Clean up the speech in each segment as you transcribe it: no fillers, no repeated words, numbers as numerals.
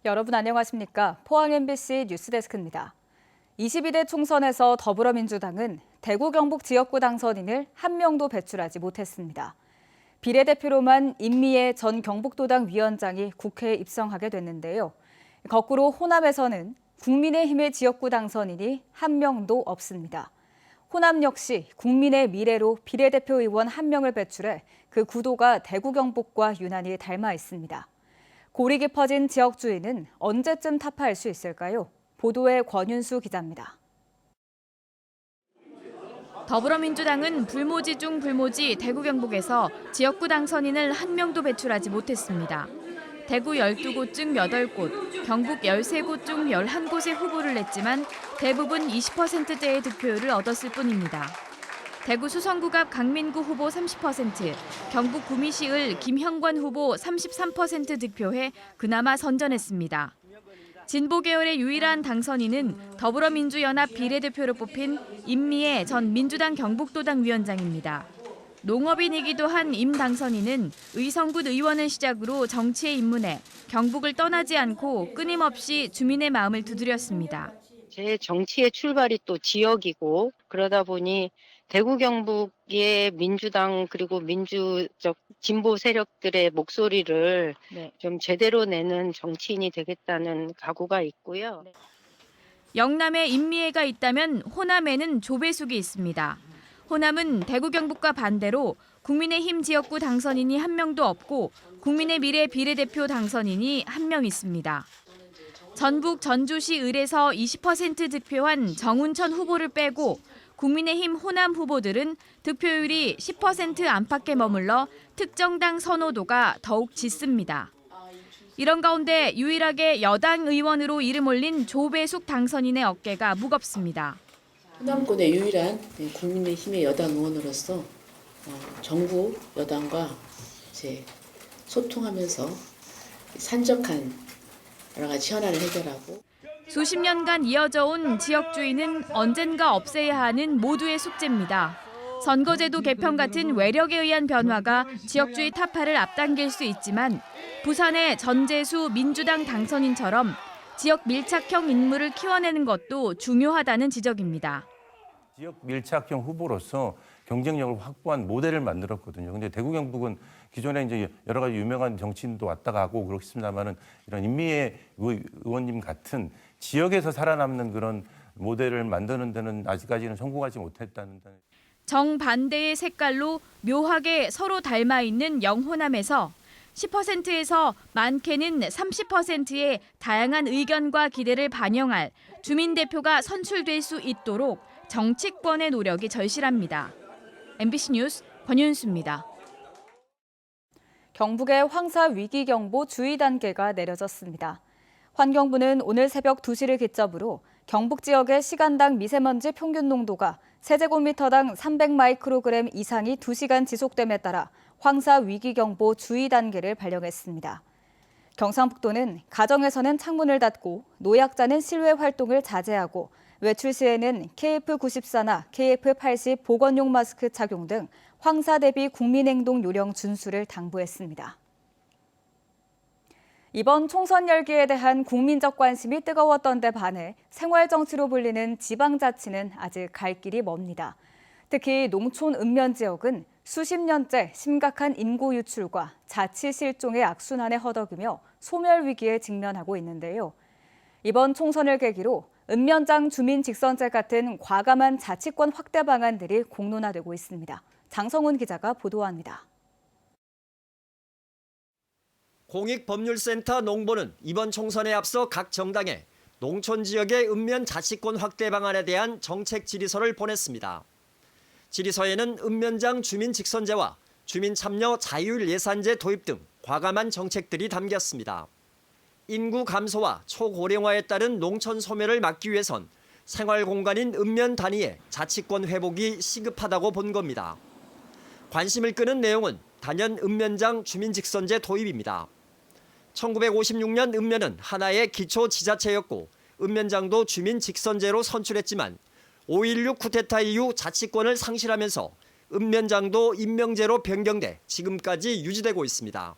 여러분 안녕하십니까? 포항 MBC 뉴스데스크입니다. 22대 총선에서 더불어민주당은 대구 경북 지역구 당선인을 한 명도 배출하지 못했습니다. 비례대표로만 임미애 전 경북도당 위원장이 국회에 입성하게 됐는데요. 거꾸로 호남에서는 국민의힘의 지역구 당선인이 한 명도 없습니다. 호남 역시 국민의 미래로 비례대표 의원 한 명을 배출해 그 구도가 대구 경북과 유난히 닮아 있습니다. 골이 깊어진 지역주의는 언제쯤 타파할 수 있을까요? 보도에 권윤수 기자입니다. 더불어민주당은 불모지 중 불모지 대구 경북에서 지역구 당선인을 한 명도 배출하지 못했습니다. 대구 12곳 중 8곳, 경북 13곳 중 11곳의 후보를 냈지만 대부분 20%대의 득표율을 얻었을 뿐입니다. 대구 수성구 갑 강민구 후보 30%, 경북 구미시을 김형관 후보 33% 득표해 그나마 선전했습니다. 진보 계열의 유일한 당선인은 더불어민주연합 비례대표로 뽑힌 임미애 전 민주당 경북도당 위원장입니다. 농업인이기도 한 임 당선인은 의성군 의원을 시작으로 정치에 입문해 경북을 떠나지 않고 끊임없이 주민의 마음을 두드렸습니다. 제 정치의 출발이 또 지역이고 그러다 보니 대구 경북의 민주당 그리고 민주적 진보 세력들의 목소리를 좀 제대로 내는 정치인이 되겠다는 각오가 있고요. 영남에 임미애가 있다면 호남에는 조배숙이 있습니다. 호남은 대구 경북과 반대로 국민의힘 지역구 당선인이 한 명도 없고 국민의 미래 비례대표 당선인이 한 명 있습니다. 전북 전주시 을에서 20% 득표한 정운천 후보를 빼고 국민의힘 호남 후보들은 득표율이 10% 안팎에 머물러 특정당 선호도가 더욱 짙습니다. 이런 가운데 유일하게 여당 의원으로 이름 올린 조배숙 당선인의 어깨가 무겁습니다. 호남권의 유일한 국민의힘의 여당 의원으로서 정부 여당과 이제 소통하면서 산적한 여러 가지 현안을 해결하고 수십 년간 이어져 온 지역주의는 언젠가 없애야 하는 모두의 숙제입니다. 선거제도 개편 같은 외력에 의한 변화가 지역주의 타파를 앞당길 수 있지만 부산의 전재수 민주당 당선인처럼 지역 밀착형 인물을 키워내는 것도 중요하다는 지적입니다. 지역 밀착형 후보로서 경쟁력을 확보한 모델을 만들었거든요. 근데 대구 경북은 기존에 이제 여러 가지 유명한 정치인도 왔다 가고 그렇습니다만은 이런 임미애 의원님 같은 지역에서 살아남는 그런 모델을 만드는 데는 아직까지는 성공하지 못했다는. 정반대의 색깔로 묘하게 서로 닮아 있는 영호남에서 10%에서 많게는 30%의 다양한 의견과 기대를 반영할 주민대표가 선출될 수 있도록 정치권의 노력이 절실합니다. MBC 뉴스 권윤수입니다. 경북의 황사 위기경보 주의 단계가 내려졌습니다. 환경부는 오늘 새벽 2시를 기점으로 경북 지역의 시간당 미세먼지 평균 농도가 세제곱미터당 300마이크로그램 이상이 2시간 지속됨에 따라 황사 위기경보 주의 단계를 발령했습니다. 경상북도는 가정에서는 창문을 닫고 노약자는 실외 활동을 자제하고 외출 시에는 KF94나 KF80 보건용 마스크 착용 등 황사 대비 국민행동 요령 준수를 당부했습니다. 이번 총선 열기에 대한 국민적 관심이 뜨거웠던 데 반해 생활정치로 불리는 지방자치는 아직 갈 길이 멉니다. 특히 농촌 읍면 지역은 수십 년째 심각한 인구 유출과 자치 실종의 악순환에 허덕이며 소멸 위기에 직면하고 있는데요. 이번 총선을 계기로 읍면장 주민 직선제 같은 과감한 자치권 확대 방안들이 공론화되고 있습니다. 장성훈 기자가 보도합니다. 공익법률센터 농보는 이번 총선에 앞서 각 정당에 농촌 지역의 읍면 자치권 확대 방안에 대한 정책 질의서를 보냈습니다. 질의서에는 읍면장 주민 직선제와 주민 참여 자율 예산제 도입 등 과감한 정책들이 담겼습니다. 인구 감소와 초고령화에 따른 농촌 소멸을 막기 위해선 생활 공간인 읍면 단위의 자치권 회복이 시급하다고 본 겁니다. 관심을 끄는 내용은 단연 읍면장 주민 직선제 도입입니다. 1956년 읍면은 하나의 기초 지자체였고 읍면장도 주민 직선제로 선출했지만 5.16 쿠데타 이후 자치권을 상실하면서 읍면장도 임명제로 변경돼 지금까지 유지되고 있습니다.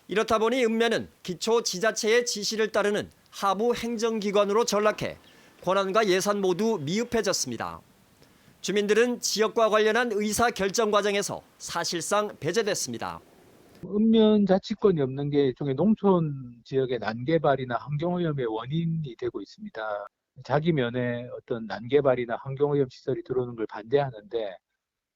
이렇다 보니 읍면은 기초지자체의 지시를 따르는 하부 행정기관으로 전락해 권한과 예산 모두 미흡해졌습니다. 주민들은 지역과 관련한 의사 결정 과정에서 사실상 배제됐습니다. 읍면 자치권이 없는 게 일종의 농촌 지역의 난개발이나 환경오염의 원인이 되고 있습니다. 자기 면에 어떤 난개발이나 환경오염 시설이 들어오는 걸 반대하는데,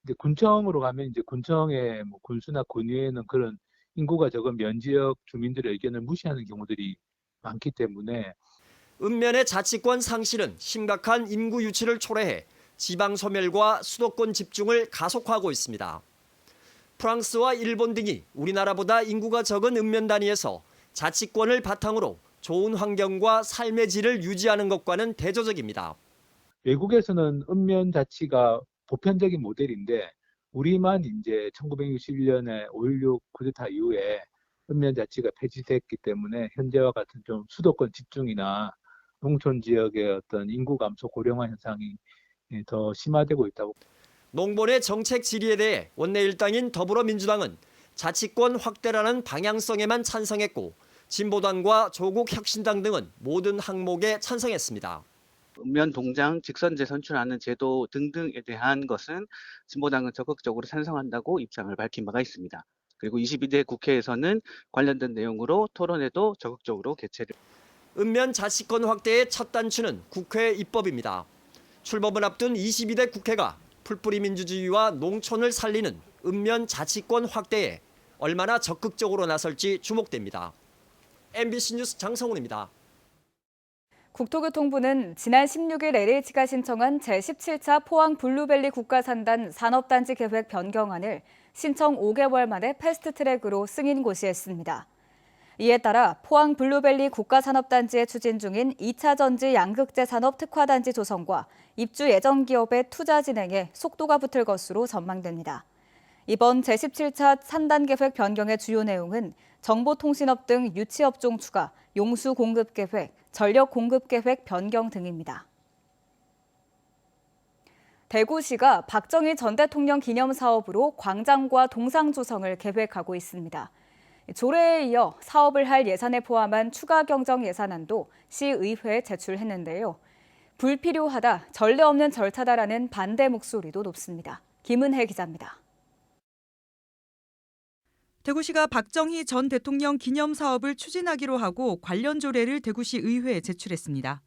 이제 군청으로 가면 이제 군청의 뭐 군수나 군의회는 그런 인구가 적은 면지역 주민들의 의견을 무시하는 경우들이 많기 때문에 읍면의 자치권 상실은 심각한 인구 유치를 초래해 지방 소멸과 수도권 집중을 가속화하고 있습니다. 프랑스와 일본 등이 우리나라보다 인구가 적은 읍면 단위에서 자치권을 바탕으로 좋은 환경과 삶의 질을 유지하는 것과는 대조적입니다. 외국에서는 읍면 자치가 보편적인 모델인데, 우리만 이제 1961년에 5.16 쿠데타 이후에 읍면 자치가 폐지됐기 때문에 현재와 같은 좀 수도권 집중이나 농촌 지역의 어떤 인구 감소 고령화 현상이 더 심화되고 있다고. 농본의 정책 질의에 대해 원내 일당인 더불어민주당은 자치권 확대라는 방향성에만 찬성했고, 진보당과 조국혁신당 등은 모든 항목에 찬성했습니다. 읍면 동장 직선제 선출하는 제도 등등에 대한 것은 진보당은 적극적으로 찬성한다고 입장을 밝힌 바가 있습니다. 그리고 22대 국회에서는 관련된 내용으로 토론회도 적극적으로 개최를. 읍면 자치권 확대의 첫 단추는 국회 입법입니다. 출범을 앞둔 22대 국회가 풀뿌리 민주주의와 농촌을 살리는 읍면 자치권 확대에 얼마나 적극적으로 나설지 주목됩니다. MBC 뉴스 장성훈입니다. 국토교통부는 지난 16일 LH가 신청한 제17차 포항 블루밸리 국가산단 산업단지 계획 변경안을 신청 5개월 만에 패스트트랙으로 승인 고시했습니다. 이에 따라 포항 블루밸리 국가산업단지에 추진 중인 2차 전지 양극재 산업 특화단지 조성과 입주 예정 기업의 투자 진행에 속도가 붙을 것으로 전망됩니다. 이번 제17차 산단 계획 변경의 주요 내용은 정보통신업 등 유치업종 추가, 용수 공급 계획, 전력 공급 계획 변경 등입니다. 대구시가 박정희 전 대통령 기념 사업으로 광장과 동상 조성을 계획하고 있습니다. 조례에 이어 사업을 할 예산에 포함한 추가 경정 예산안도 시의회에 제출했는데요. 불필요하다, 전례 없는 절차다라는 반대 목소리도 높습니다. 김은혜 기자입니다. 대구시가 박정희 전 대통령 기념 사업을 추진하기로 하고 관련 조례를 대구시 의회에 제출했습니다.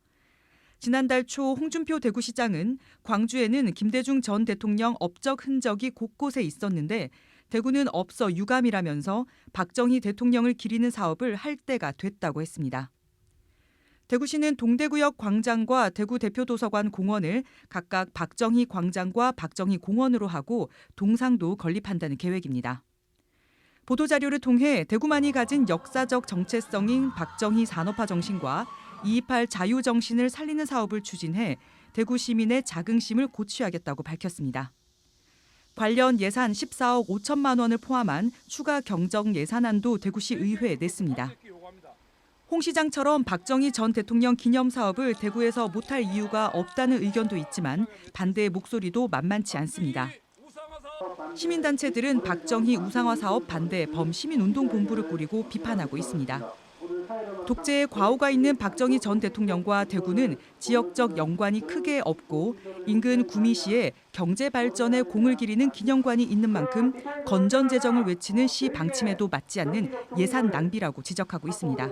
지난달 초 홍준표 대구시장은 광주에는 김대중 전 대통령 업적 흔적이 곳곳에 있었는데 대구는 없어 유감이라면서 박정희 대통령을 기리는 사업을 할 때가 됐다고 했습니다. 대구시는 동대구역 광장과 대구 대표도서관 공원을 각각 박정희 광장과 박정희 공원으로 하고 동상도 건립한다는 계획입니다. 보도자료를 통해 대구만이 가진 역사적 정체성인 박정희 산업화 정신과 228 자유 정신을 살리는 사업을 추진해 대구 시민의 자긍심을 고취하겠다고 밝혔습니다. 관련 예산 14억 5천만 원을 포함한 추가 경정 예산안도 대구시 의회에 냈습니다. 홍 시장처럼 박정희 전 대통령 기념 사업을 대구에서 못할 이유가 없다는 의견도 있지만 반대의 목소리도 만만치 않습니다. 시민단체들은 박정희 우상화 사업 반대 범시민운동본부를 꾸리고 비판하고 있습니다. 독재의 과오가 있는 박정희 전 대통령과 대구는 지역적 연관이 크게 없고 인근 구미시에 경제 발전에 공을 기리는 기념관이 있는 만큼 건전 재정을 외치는 시 방침에도 맞지 않는 예산 낭비라고 지적하고 있습니다.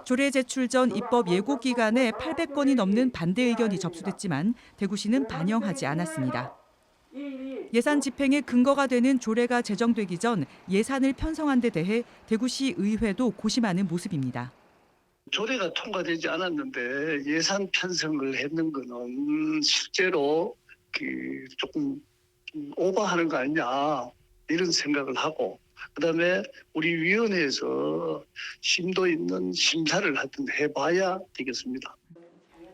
조례 제출 전 입법 예고 기간에 800건이 넘는 반대 의견이 접수됐지만 대구시는 반영하지 않았습니다. 예산 집행의 근거가 되는 조례가 제정되기 전 예산을 편성한 데 대해 대구시 의회도 고심하는 모습입니다. 조례가 통과되지 않았는데 예산 편성을 했는 거는 실제로 조금 오버하는 거 아니냐 이런 생각을 하고, 그다음에 우리 위원회에서 심도 있는 심사를 하여튼 해봐야 되겠습니다.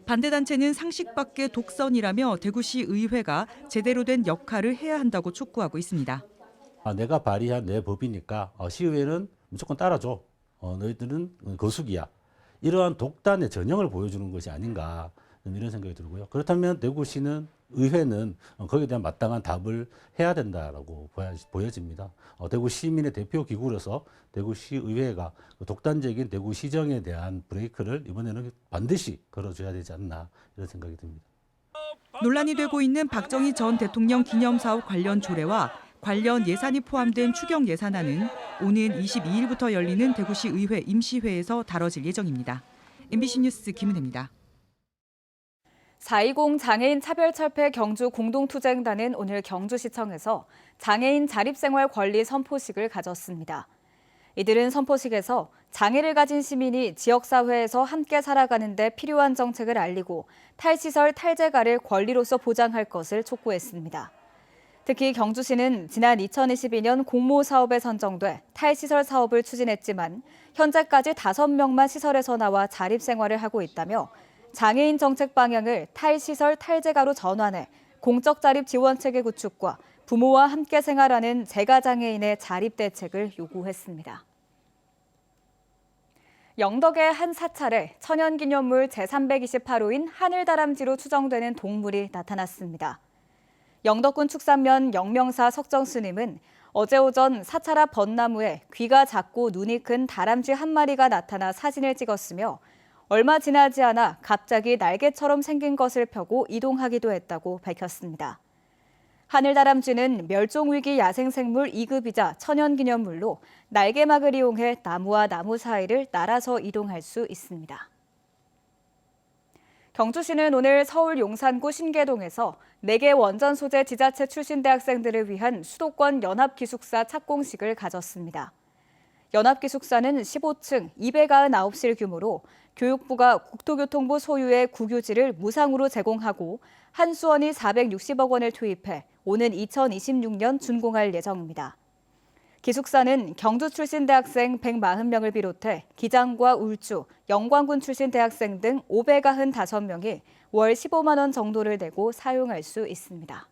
반대단체는 상식밖의 독선이라며 대구시 의회가 제대로 된 역할을 해야 한다고 촉구하고 있습니다. 내가 발의한 내 법이니까 시의회는 무조건 따라줘. 너희들은 거수기야. 이러한 독단의 전형을 보여주는 것이 아닌가. 이런 생각이 들고요. 그렇다면 대구시는 의회는 거기에 대한 마땅한 답을 해야 된다라고 보여집니다. 대구 시민의 대표 기구로서 대구시 의회가 독단적인 대구시정에 대한 브레이크를 이번에는 반드시 걸어줘야 되지 않나 이런 생각이 듭니다. 논란이 되고 있는 박정희 전 대통령 기념사업 관련 조례와 관련 예산이 포함된 추경 예산안은 오는 22일부터 열리는 대구시 의회 임시회에서 다뤄질 예정입니다. MBC 뉴스 김은혜입니다. 4.20 장애인 차별철폐 경주 공동투쟁단은 오늘 경주시청에서 장애인 자립생활 권리 선포식을 가졌습니다. 이들은 선포식에서 장애를 가진 시민이 지역사회에서 함께 살아가는 데 필요한 정책을 알리고 탈시설 탈재가를 권리로서 보장할 것을 촉구했습니다. 특히 경주시는 지난 2022년 공모사업에 선정돼 탈시설 사업을 추진했지만 현재까지 5명만 시설에서 나와 자립생활을 하고 있다며 장애인 정책 방향을 탈시설 탈재가로 전환해 공적 자립 지원체계 구축과 부모와 함께 생활하는 재가장애인의 자립 대책을 요구했습니다. 영덕의 한 사찰에 천연기념물 제328호인 하늘다람쥐로 추정되는 동물이 나타났습니다. 영덕군 축산면 영명사 석정스님은 어제 오전 사찰 앞 벚나무에 귀가 작고 눈이 큰 다람쥐 한 마리가 나타나 사진을 찍었으며 얼마 지나지 않아 갑자기 날개처럼 생긴 것을 펴고 이동하기도 했다고 밝혔습니다. 하늘다람쥐는 멸종위기 야생생물 2급이자 천연기념물로 날개막을 이용해 나무와 나무 사이를 날아서 이동할 수 있습니다. 경주시는 오늘 서울 용산구 신계동에서 4개 원전 소재 지자체 출신 대학생들을 위한 수도권 연합기숙사 착공식을 가졌습니다. 연합기숙사는 15층 299실 규모로 교육부가 국토교통부 소유의 국유지를 무상으로 제공하고 한수원이 460억 원을 투입해 오는 2026년 준공할 예정입니다. 기숙사는 경주 출신 대학생 140명을 비롯해 기장과 울주, 영광군 출신 대학생 등 595명이 월 15만 원 정도를 내고 사용할 수 있습니다.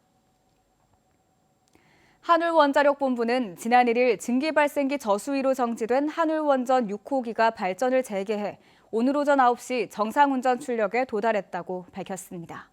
한울원자력본부는 지난 1일 증기발생기 저수위로 정지된 한울원전 6호기가 발전을 재개해 오늘 오전 9시 정상운전 출력에 도달했다고 밝혔습니다.